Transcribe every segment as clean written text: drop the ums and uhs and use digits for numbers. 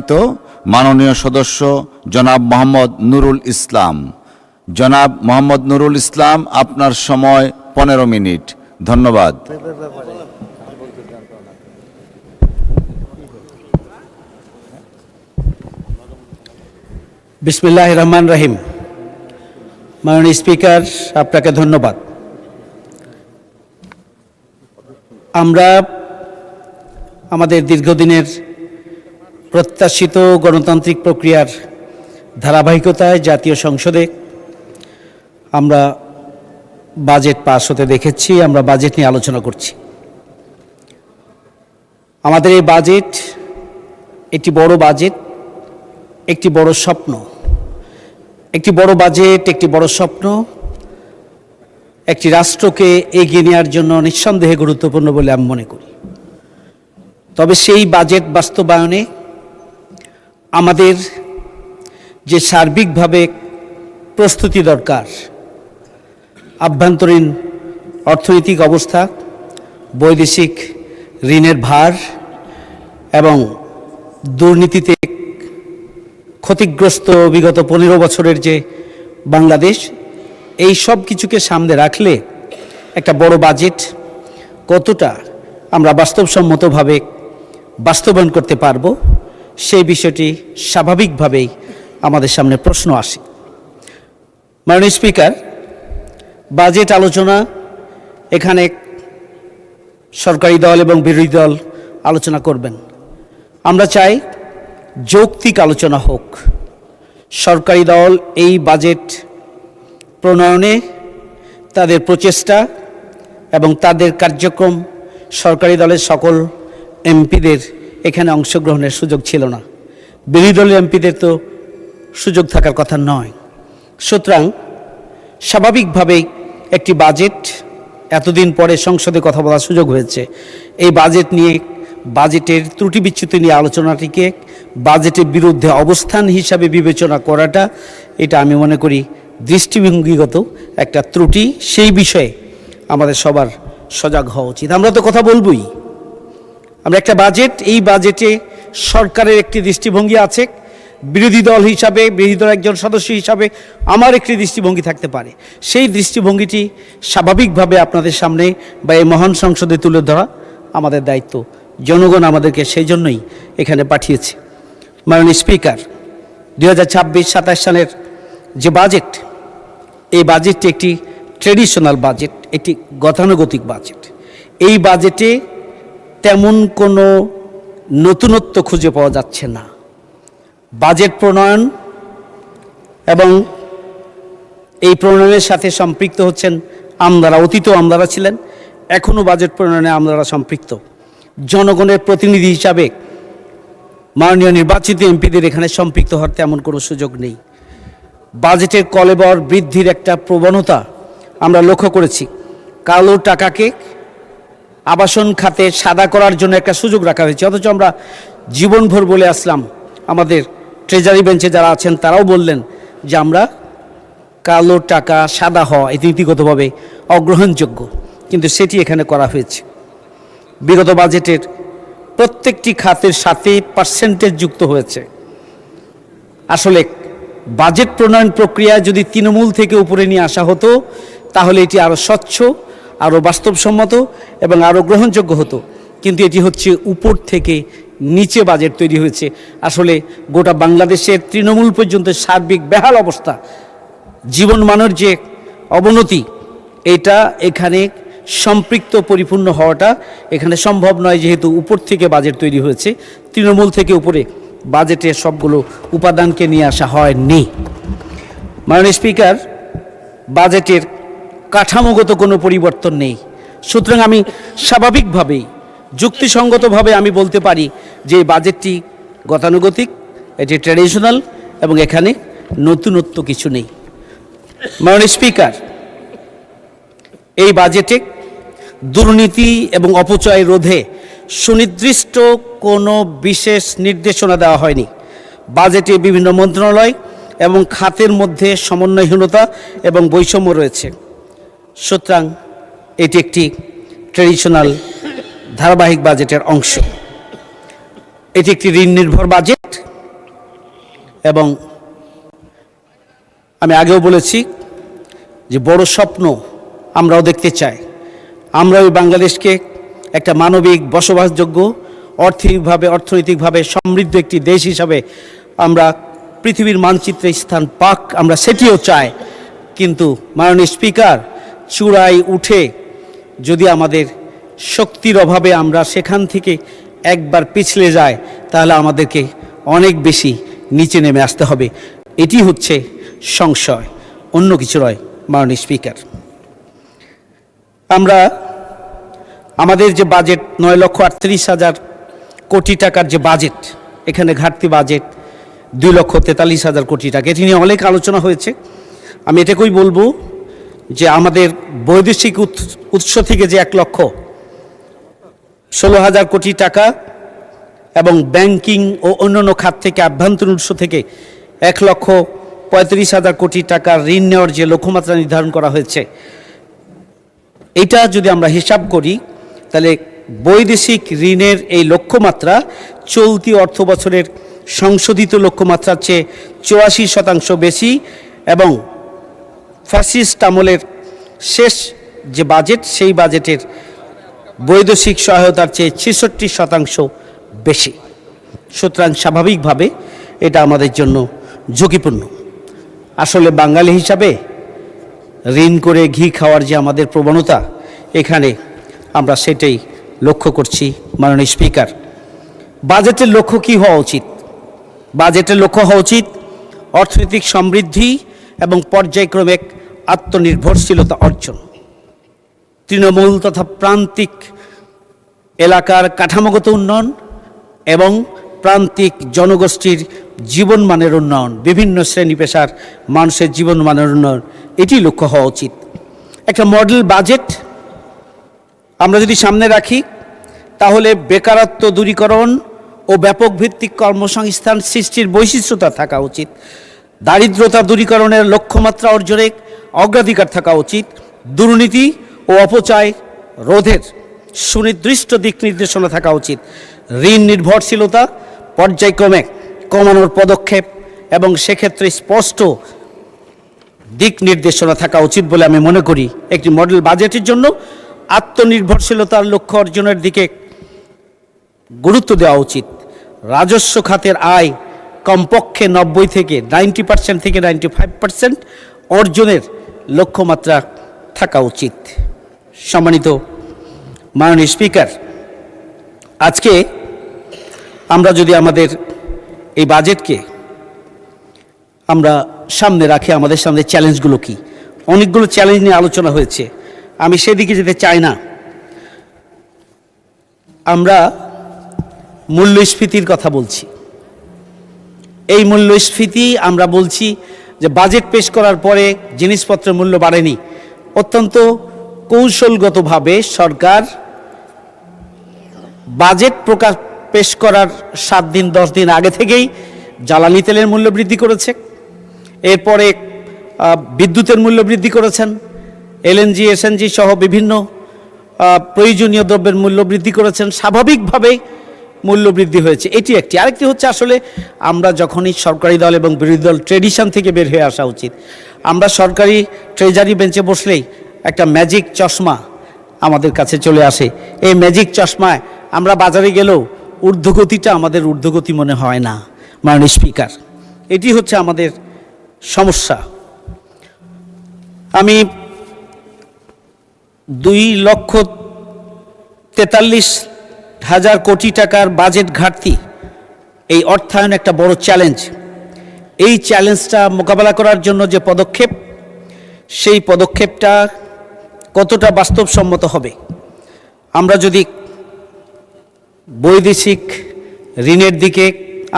সম্মানিত মাননীয় সদস্য জনাব মোহাম্মদ নুরুল ইসলাম। জনাব মোহাম্মদ নুরুল ইসলাম, আপনার সময় 15 মিনিট। ধন্যবাদ। বিসমিল্লাহির রহমানির রহিম। মাননীয় স্পিকার, আপনাকে ধন্যবাদ। আমরা আমাদের দীর্ঘদিনের প্রত্যাশিত গণতান্ত্রিক প্রক্রিয়ার ধারাবাহিকতায় জাতীয় সংসদে আমরা বাজেট পাস হতে দেখেছি। আমরা বাজেট নিয়ে আলোচনা করছি। আমাদের এই বাজেট একটি বড় বাজেট, একটি বড় স্বপ্ন। একটি বড় বাজেট, একটি বড় স্বপ্ন একটি রাষ্ট্রকে এগিয়ে নেওয়ার জন্য নিঃসন্দেহে গুরুত্বপূর্ণ বলে আমি মনে করি। তবে সেই বাজেট বাস্তবায়নে আমাদের যে সার্বিকভাবে প্রস্তুতি দরকার, আভ্যন্তরীণ অর্থনৈতিক অবস্থা, বৈদেশিক ঋণের ভার এবং দুর্নীতিতে ক্ষতিগ্রস্ত বিগত 15 বছরের যে বাংলাদেশ, এই সব কিছুকে সামনে রাখলে একটা বড় বাজেট কতটা আমরা বাস্তবসম্মতভাবে বাস্তবায়ন করতে পারব, সেই বিষয়টি স্বাভাবিকভাবেই আমাদের সামনে প্রশ্ন আসে। মাননীয় স্পিকার, বাজেট আলোচনা এখানে সরকারি দল এবং বিরোধী দল আলোচনা করবেন। আমরা চাই যৌক্তিক আলোচনা হোক। সরকারি দল এই বাজেট প্রণয়নে তাদের প্রচেষ্টা এবং তাদের কার্যক্রম, সরকারি দলের সকল এমপিদের এখানে অংশগ্রহণের সুযোগ ছিল না। বিরোধী দলের এমপিদের তো সুযোগ থাকার কথা নয়। সুতরাং স্বাভাবিকভাবেই একটি বাজেট, এতদিন পরে সংসদে কথা বলার সুযোগ হয়েছে, এই বাজেট নিয়ে, বাজেটের ত্রুটি বিচ্যুতি নিয়ে আলোচনাটিকে বাজেটের বিরুদ্ধে অবস্থান হিসাবে বিবেচনা করাটা, এটা আমি মনে করি দৃষ্টিভঙ্গিগত একটা ত্রুটি। সেই বিষয়ে আমাদের সবার সজাগ হওয়া উচিত। আমরা তো কথা বলবই। আমরা একটা বাজেট, এই বাজেটে সরকারের একটি দৃষ্টিভঙ্গি আছে, বিরোধী দল হিসাবে, বিরোধী দল একজন সদস্য হিসাবে আমার একটি দৃষ্টিভঙ্গি থাকতে পারে। সেই দৃষ্টিভঙ্গিটি স্বাভাবিকভাবে আপনাদের সামনে বা এই মহান সংসদে তুলে ধরা আমাদের দায়িত্ব। জনগণ আমাদেরকে সেই জন্যই এখানে পাঠিয়েছে। মাননীয় স্পিকার, 2026-27 সালের যে বাজেট, এই বাজেটটি একটি ট্রেডিশনাল বাজেট, একটি গতানুগতিক বাজেট। এই বাজেটে তেমন কোনো নতুনত্ব খুঁজে পাওয়া যাচ্ছে না। বাজেট প্রণয়ন এবং এই প্রণয়নের সাথে সম্পৃক্ত হচ্ছেন আমলারা। অতীতেও আমলারা ছিলেন, এখনও বাজেট প্রণয়নে আমলারা সম্পৃক্ত। জনগণের প্রতিনিধি হিসাবে মাননীয় নির্বাচিত এমপিদের এখানে সম্পৃক্ত হওয়ার তেমন কোনো সুযোগ নেই। বাজেটের কলেবর বৃদ্ধির একটা প্রবণতা আমরা লক্ষ্য করেছি। কালো টাকাকে আবাসন খাতে সাদা করার জন্য একটা সুযোগ রাখা হয়েছে, অথচ আমরা জীবনভর বলে আসলাম, আমাদের ট্রেজারি বেঞ্চে যারা আছেন তারাও বললেন যে আমরা কালো টাকা সাদা হওয়া এটি নীতিগতভাবে অগ্রহণযোগ্য, কিন্তু সেটি এখানে করা হয়েছে। বিগত বাজেটের প্রত্যেকটি খাতের সাথে পার্সেন্টেজ যুক্ত হয়েছে। আসলে বাজেট প্রণয়ন প্রক্রিয়া যদি তৃণমূল থেকে উপরে নিয়ে আসা হতো, তাহলে এটি আরও স্বচ্ছ, আরও বাস্তবসম্মত এবং আরও গ্রহণযোগ্য হতো। কিন্তু এটি হচ্ছে উপর থেকে নিচে বাজেট তৈরি হয়েছে। আসলে গোটা বাংলাদেশের তৃণমূল পর্যন্ত সার্বিক বেহাল অবস্থা, জীবনমানের যে অবনতি, এটা এখানে সম্পৃক্ত পরিপূর্ণ হওয়াটা এখানে সম্ভব নয়, যেহেতু উপর থেকে বাজেট তৈরি হয়েছে। তৃণমূল থেকে উপরে বাজেটের সবগুলো উপাদানকে নিয়ে আসা হয়নি। মাননীয় স্পিকার, বাজেটের কাঠামোগত কোনো পরিবর্তন নেই। সুতরাং আমি স্বাভাবিকভাবেই, যুক্তিসঙ্গতভাবে আমি বলতে পারি যে এই বাজেটটি গতানুগতিক, এটি ট্র্যাডিশনাল এবং এখানে নতুনত্ব কিছু নেই। মাননীয় স্পিকার, এই বাজেটে দুর্নীতি এবং অপচয় রোধে সুনির্দিষ্ট কোনো বিশেষ নির্দেশনা দেওয়া হয়নি। বাজেটে বিভিন্ন মন্ত্রণালয় এবং খাতের মধ্যে সমন্বয়হীনতা এবং বৈষম্য রয়েছে। সুতরাং এটি একটি ট্র্যাডিশনাল ধারাবাহিক বাজেটের অংশ। এটি একটি ঋণ নির্ভর বাজেট এবং আমি আগেও বলেছি যে বড় স্বপ্ন আমরাও দেখতে চাই। আমরা ওই বাংলাদেশকে একটা মানবিক, বসবাসযোগ্য, অর্থনৈতিকভাবে সমৃদ্ধ একটি দেশ হিসাবে আমরা পৃথিবীর মানচিত্রে স্থান পাক, আমরা সেটিও চাই। কিন্তু মাননীয় স্পিকার, চূড়ায় উঠে যদি আমাদের শক্তির অভাবে আমরা সেখান থেকে একবার পিছলে যাই, তাহলে আমাদেরকে অনেক বেশি নিচে নেমে আসতে হবে। এটি হচ্ছে সংশয়, অন্য কিছু নয়। মাননীয় স্পিকার, আমরা আমাদের যে বাজেট 9,38,000 কোটি টাকার যে বাজেট, এখানে ঘাটতি বাজেট 2,43,000 কোটি টাকা, এটি নিয়ে অনেক আলোচনা হয়েছে। আমি এটাকেই বলবো যে আমাদের বৈদেশিক উৎস থেকে যে 1,16,000 কোটি টাকা এবং ব্যাংকিং ও অন্যান্য খাত থেকে, আভ্যন্তরীণ উৎস থেকে 1,35,000 কোটি টাকা ঋণ নেওয়ার যে লক্ষ্যমাত্রা নির্ধারণ করা হয়েছে, এটা যদি আমরা হিসাব করি তাহলে বৈদেশিক ঋণের এই লক্ষ্যমাত্রা চলতি অর্থ বছরের সংশোধিত লক্ষ্যমাত্রার চেয়ে 84% বেশি এবং ফ্যাসিস্ট আমলের শেষ যে বাজেট, সেই বাজেটের বৈদেশিক সহায়তার চেয়ে 66% বেশি। সুতরাং স্বাভাবিকভাবে এটা আমাদের জন্য ঝুঁকিপূর্ণ। আসলে বাঙালি হিসাবে ঋণ করে ঘি খাওয়ার যে আমাদের প্রবণতা, এখানে আমরা সেটাই লক্ষ্য করছি। মাননীয় স্পিকার, বাজেটের লক্ষ্য কী হওয়া উচিত? বাজেটের লক্ষ্য হওয়া উচিত অর্থনৈতিক সমৃদ্ধি এবং পর্যায়ক্রমে আত্মনির্ভরশীলতা অর্জন, তৃণমূল তথা প্রান্তিক এলাকার কাঠামোগত উন্নয়ন এবং প্রান্তিক জনগোষ্ঠীর জীবনমানের উন্নয়ন, বিভিন্ন শ্রেণী পেশার মানুষের জীবনমানের উন্নয়ন, এটি লক্ষ্য হওয়া উচিত। একটা মডেল বাজেট আমরা যদি সামনে রাখি, তাহলে বেকারত্ব দূরীকরণ ও ব্যাপক ভিত্তিক কর্মসংস্থান সৃষ্টির বৈশিষ্ট্যতা থাকা উচিত। দারিদ্রতা দূরীকরণের লক্ষ্যমাত্রা অর্জনে অগ্রাধিকার থাকা উচিত। দুর্নীতি ও অপচয় রোধের সুনির্দিষ্ট দিক নির্দেশনা থাকা উচিত। ঋণ নির্ভরশীলতা পর্যায়ক্রমে কমানোর পদক্ষেপ এবং সেক্ষেত্রে স্পষ্ট দিক নির্দেশনা থাকা উচিত বলে আমি মনে করি। একটি মডেল বাজেটের জন্য আত্মনির্ভরশীলতার লক্ষ্য অর্জনের দিকে গুরুত্ব দেওয়া উচিত। রাজস্ব খাতের আয় কমপক্ষে 90% থেকে 95% অর্জনের লক্ষ্যমাত্রা থাকা উচিত। সম্মানিত মাননীয় স্পিকার, আজকে আমরা যদি আমাদের এই বাজেটকে আমরা সামনে রাখি, আমাদের সামনে চ্যালেঞ্জগুলো কি? অনেকগুলো চ্যালেঞ্জ নিয়ে আলোচনা হয়েছে, আমি সেদিকে যেতে চাই না। আমরা মূল্যস্ফীতির কথা বলছি। এই মূল্যস্ফীতি আমরা বলছি যে বাজেট পেশ করার পরে জিনিসপত্রের মূল্য বাড়েনি। অত্যন্ত কৌশলগতভাবে সরকার বাজেট পেশ করার 7 দিন 10 দিন আগে থেকেই জ্বালানি তেলের মূল্য বৃদ্ধি করেছে, এরপরে বিদ্যুতের মূল্য বৃদ্ধি করেছেন, এলএনজি এসএনজি সহ বিভিন্ন প্রয়োজনীয় দ্রব্যের মূল্য বৃদ্ধি করেছেন। স্বাভাবিকভাবে মূল্য বৃদ্ধি হয়েছে, এটি একটি। আরেকটি হচ্ছে, আসলে আমরা যখনই সরকারি দল এবং বিরোধী দল ট্রেডিশন থেকে বের হয়ে আসা উচিত। আমরা সরকারি ট্রেজারি বেঞ্চে বসলেই একটা ম্যাজিক চশমা আমাদের কাছে চলে আসে। এই ম্যাজিক চশমায় আমরা বাজারে গেলেও ঊর্ধ্বগতিটা আমাদের ঊর্ধ্বগতি মনে হয় না। মাননীয় স্পিকার, এটি হচ্ছে আমাদের সমস্যা। আমি 2,43,000 কোটি টাকার বাজেট ঘাটতি, এই অর্থায়ন একটা বড় চ্যালেঞ্জ। এই চ্যালেঞ্জটা মোকাবেলা করার জন্য যে পদক্ষেপ, সেই পদক্ষেপটা কতটা বাস্তবসম্মত হবে? আমরা যদি বৈদেশিক ঋণের দিকে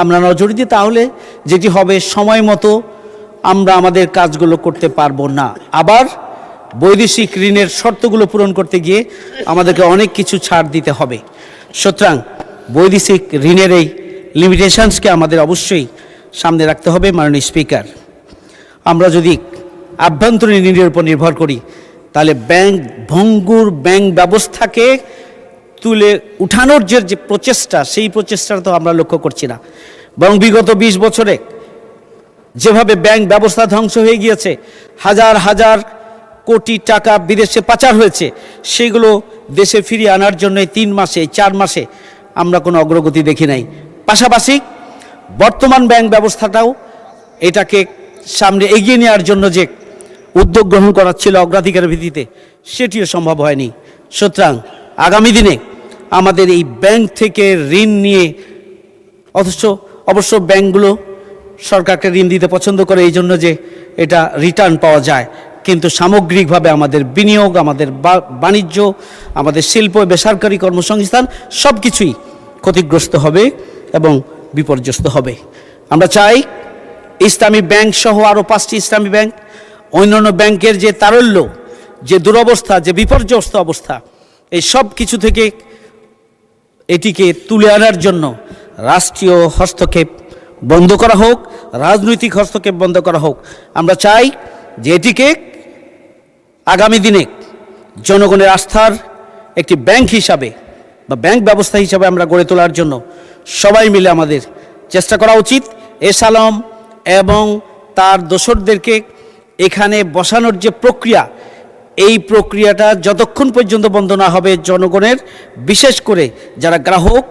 আমরা নজর দিই, তাহলে যেটি হবে, সময় মতো আমরা আমাদের কাজগুলো করতে পারবো না। আবার বৈদেশিক ঋণের শর্তগুলো পূরণ করতে গিয়ে আমাদেরকে অনেক কিছু ছাড় দিতে হবে। সুতরাং বৈদেশিক ঋণের এই লিমিটেশনসকে আমাদের অবশ্যই সামনে রাখতে হবে। মাননীয় স্পিকার, আমরা যদি আভ্যন্তরীণ ঋণের উপর নির্ভর করি, তাহলে ভঙ্গুর ব্যাংক ব্যবস্থাকে তুলে উঠানোর যে প্রচেষ্টা, সেই প্রচেষ্টাটা তো আমরা লক্ষ্য করছি না। বরং বিগত 20 বছরে যেভাবে ব্যাংক ব্যবস্থা ধ্বংস হয়ে গিয়েছে, হাজার হাজার কোটি টাকা বিদেশে পাচার হয়েছে, সেগুলো দেশে ফিরিয়ে আনার জন্য 3 মাসে 4 মাসে আমরা কোনো অগ্রগতি দেখি নাই। পাশাপাশি বর্তমান ব্যাংক ব্যবস্থাটাও এটাকে সামনে এগিয়ে নেওয়ার জন্য যে উদ্যোগ গ্রহণ করা ছিল অগ্রাধিকারের ভিত্তিতে, সেটিও সম্ভব হয়নি। সুতরাং আগামী দিনে আমাদের এই ব্যাংক থেকে ঋণ নিয়ে, অবশ্য ব্যাংকগুলো সরকারকে ঋণ দিতে পছন্দ করে এই জন্য যে এটা রিটার্ন পাওয়া যায়, কিন্তু সামগ্রিকভাবে আমাদের বিনিয়োগ, আমাদের বাণিজ্য, আমাদের শিল্প, বেসরকারি কর্মসংস্থান সব কিছুই ক্ষতিগ্রস্ত হবে এবং বিপর্যস্ত হবে। আমরা চাই ইসলামী ব্যাংক সহ আরও 5টি ইসলামী ব্যাংক, অন্যান্য ব্যাংকের যে তারল্য, যে দুরবস্থা, যে বিপর্যস্ত অবস্থা, এই সব কিছু থেকে এটিকে তুলে আনার জন্য রাষ্ট্রীয় হস্তক্ষেপ বন্ধ করা হোক, রাজনৈতিক হস্তক্ষেপ বন্ধ করা হোক। আমরা চাই যে এটিকে আগামী দিনে জনগণের আস্থার একটি ব্যাংক হিসাবে বা ব্যাংক ব্যবস্থা হিসাবে আমরা গড়ে তোলার জন্য সবাই মিলে আমাদের চেষ্টা করা উচিত। এস আলম এবং তার দোসরদেরকে এখানে বসানোর যে প্রক্রিয়া, এই প্রক্রিয়াটা যতক্ষণ পর্যন্ত বন্ধ না হবে, জনগণের বিশেষ করে যারা গ্রাহক,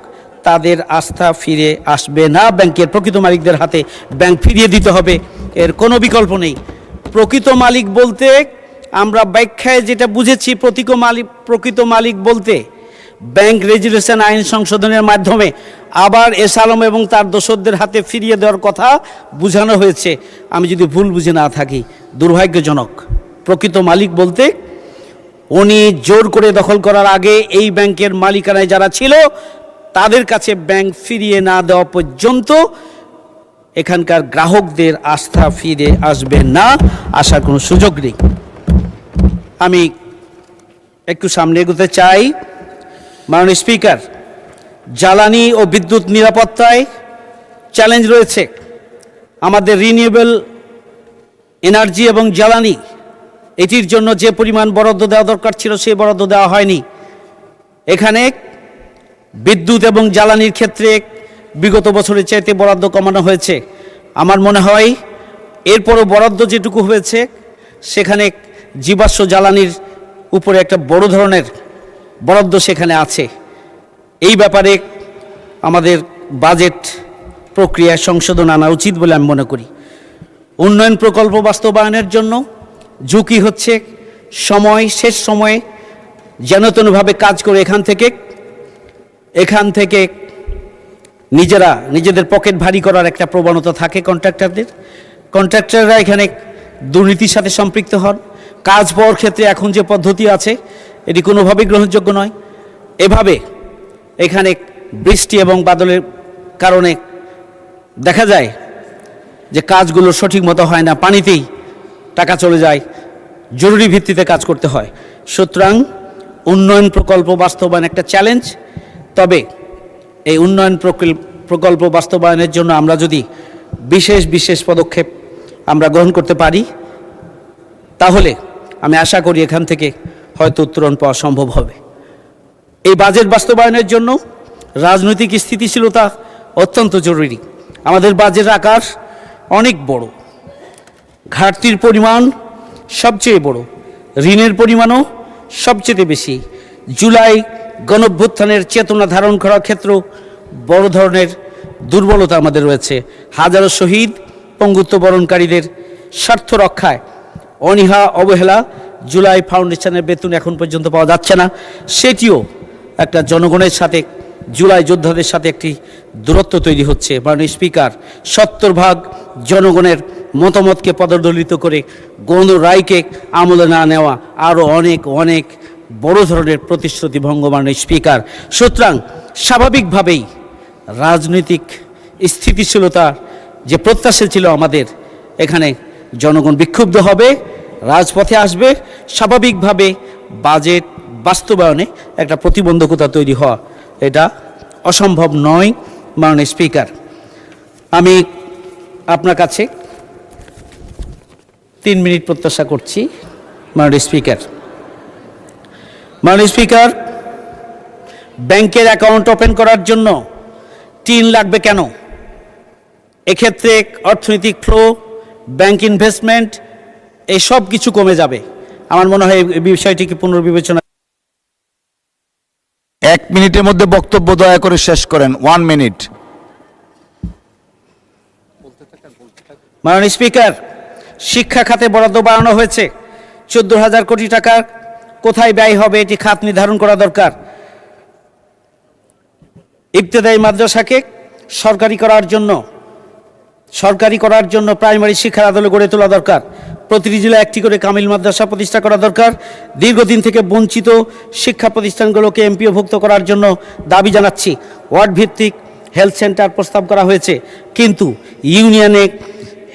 তাদের আস্থা ফিরে আসবে না। ব্যাংকের প্রকৃত মালিকদের হাতে ব্যাংক ফিরিয়ে দিতে হবে, এর কোনো বিকল্প নেই। প্রকৃত মালিক বলতে আমরা ব্যাখ্যায় যেটা বুঝেছি, প্রকৃত মালিক বলতে ব্যাংক রেগুলেশন আইন সংশোধনের মাধ্যমে আবার এস আলম এবং তার দোসরদের হাতে ফিরিয়ে দেওয়ার কথা বোঝানো হয়েছে। আমি যদি ভুল বুঝে না থাকি, দুর্ভাগ্যজনক। প্রকৃত মালিক বলতে উনি জোর করে দখল করার আগে এই ব্যাংকের মালিকানায় যারা ছিল তাদের কাছে ব্যাংক ফিরিয়ে না দেওয়া পর্যন্ত এখানকার গ্রাহকদের আস্থা ফিরে আসবে না, আসার কোনো সুযোগ নেই। আমি একটু সামনে এগোতে চাই। মাননীয় স্পিকার, জ্বালানি ও বিদ্যুৎ নিরাপত্তায় চ্যালেঞ্জ রয়েছে। আমাদের রিনিউয়েবল এনার্জি এবং জ্বালানি, এটির জন্য যে পরিমাণ বরাদ্দ দেওয়া দরকার ছিল সেই বরাদ্দ দেওয়া হয়নি। এখানে বিদ্যুৎ এবং জ্বালানির ক্ষেত্রে বিগত বছরের চাইতে বরাদ্দ কমানো হয়েছে। আমার মনে হয় এরপরও বরাদ্দ যেটুকু হয়েছে সেখানে জীবাশ্ম জ্বালানির উপরে একটা বড় ধরনের বরাদ্দ সেখানে আছে। এই ব্যাপারে আমাদের বাজেট প্রক্রিয়ায় সংশোধন আনা উচিত বলে আমি মনে করি। উন্নয়ন প্রকল্প বাস্তবায়নের জন্য ঝুঁকি হচ্ছে শেষ সময়ে যেনতেনভাবে কাজ করে এখান থেকে নিজেদের পকেট ভারী করার একটা প্রবণতা থাকে কন্ট্রাক্টররা এখানে দুর্নীতির সাথে সম্পৃক্ত হন। কাজ পাওয়ার ক্ষেত্রে এখন যে পদ্ধতি আছে এটি কোনোভাবেই গ্রহণযোগ্য নয়। এভাবে এখানে বৃষ্টি এবং বাদলের কারণে দেখা যায় যে কাজগুলো সঠিক মতো হয় না, পানিতেই টাকা চলে যায়, জরুরি ভিত্তিতে কাজ করতে হয়। সুতরাং উন্নয়ন প্রকল্প বাস্তবায়ন একটা চ্যালেঞ্জ। তবে এই উন্নয়ন প্রকল্প বাস্তবায়নের জন্য আমরা যদি বিশেষ পদক্ষেপ আমরা গ্রহণ করতে পারি, তাহলে আমি আশা করি এখান থেকে হয়তো উত্তরণ পাওয়া সম্ভব হবে। এই বাজেট বাস্তবায়নের জন্য রাজনৈতিক স্থিতিশীলতা অত্যন্ত জরুরি। আমাদের বাজেটের আকার অনেক বড়, ঘাটতির পরিমাণ সবচেয়ে বড়, ঋণের পরিমাণও সবচেয়ে বেশি। জুলাই গণঅভ্যুত্থানের চেতনা ধারণ করার ক্ষেত্রেও বড় ধরনের দুর্বলতা আমাদের রয়েছে। হাজারো শহীদ, পঙ্গুত্ব বরণকারীদের স্বার্থ রক্ষায় অনীহা অবহেলা, জুলাই ফাউন্ডেশনের বেতন এখন পর্যন্ত পাওয়া যাচ্ছে না, সেটিও একটা জনগণের সাথে, জুলাই যোদ্ধাদের সাথে একটি দূরত্ব তৈরি হচ্ছে। মাননীয় স্পিকার, 70% জনগণের মতামতকে পদদলিত করে গণ রায়কে আমলে না নেওয়া আরও অনেক বড় ধরনের প্রতিশ্রুতি ভঙ্গ। মাননীয় স্পিকার, সুতরাং স্বাভাবিকভাবেই রাজনৈতিক স্থিতিশীলতা যে প্রত্যাশা ছিল আমাদের, এখানে জনগণ বিক্ষুব্ধ হবে, রাজপথে আসবে। স্বাভাবিকভাবে বাজেট বাস্তবায়নে একটা প্রতিবন্ধকতা তৈরি হওয়া এটা অসম্ভব নয়। মাননীয় স্পিকার, আমি আপনার কাছে 3 মিনিট প্রত্যাশা করছি। মাননীয় স্পিকার, ব্যাংকের অ্যাকাউন্ট ওপেন করার জন্য টিন লাগবে কেন? এক্ষেত্রে অর্থনৈতিক ফ্লো ব্যাংক ইনভেস্টমেন্ট, এই সব কিছু কমে যাবে। আমার মনে হয় এই বিষয়টিকে পুনর্বিবেচনা। 1 মিনিটের মধ্যে বক্তব্য দয়া করে শেষ করেন। 1 মিনিট। মাননীয় স্পিকার, শিক্ষা খাতে বরাদ্দ বাড়ানো হয়েছে 14,000 কোটি টাকা। কোথায় ব্যয় হবে এটি খাত নির্ধারণ করা দরকার। ইবতেদায়ী মাদ্রাসাকে সরকারি করার জন্য প্রাইমারি শিক্ষার আদলে গড়ে তোলা দরকার। প্রতিটি জেলায় একটি করে কামিল মাদ্রাসা প্রতিষ্ঠা করা দরকার। দীর্ঘদিন থেকে বঞ্চিত শিক্ষা প্রতিষ্ঠানগুলোকে এমপিওভুক্ত করার জন্য দাবি জানাচ্ছি। ওয়ার্ড ভিত্তিক হেলথ সেন্টার প্রস্তাব করা হয়েছে, কিন্তু ইউনিয়নে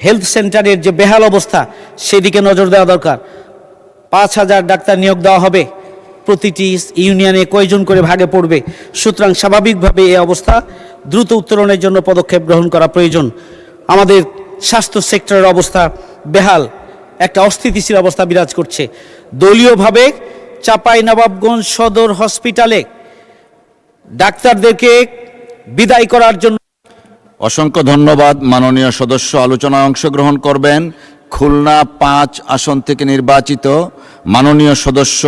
হেলথ সেন্টারের যে বেহাল অবস্থা সেদিকে নজর দেওয়া দরকার। 5,000 ডাক্তার নিয়োগ দেওয়া হবে, প্রতিটি ইউনিয়নে কয়জন করে ভাগে পড়বে। সুতরাং স্বাভাবিকভাবে এই অবস্থা দ্রুত উত্তরণের জন্য পদক্ষেপ গ্রহণ করা প্রয়োজন। আমাদের স্বাস্থ্য সেক্টরের অবস্থা বেহাল, একটা অস্থিতিশীল অবস্থা বিরাজ করছে। দলীয়ভাবে চাঁপাইনবাবগঞ্জ সদর হসপিটালে ডাক্তারদেরকে বিদায় করার জন্য। অসংখ্য ধন্যবাদ। মাননীয় সদস্য আলোচনায় অংশগ্রহণ করবেন খুলনা 5 আসন থেকে নির্বাচিত মাননীয় সদস্য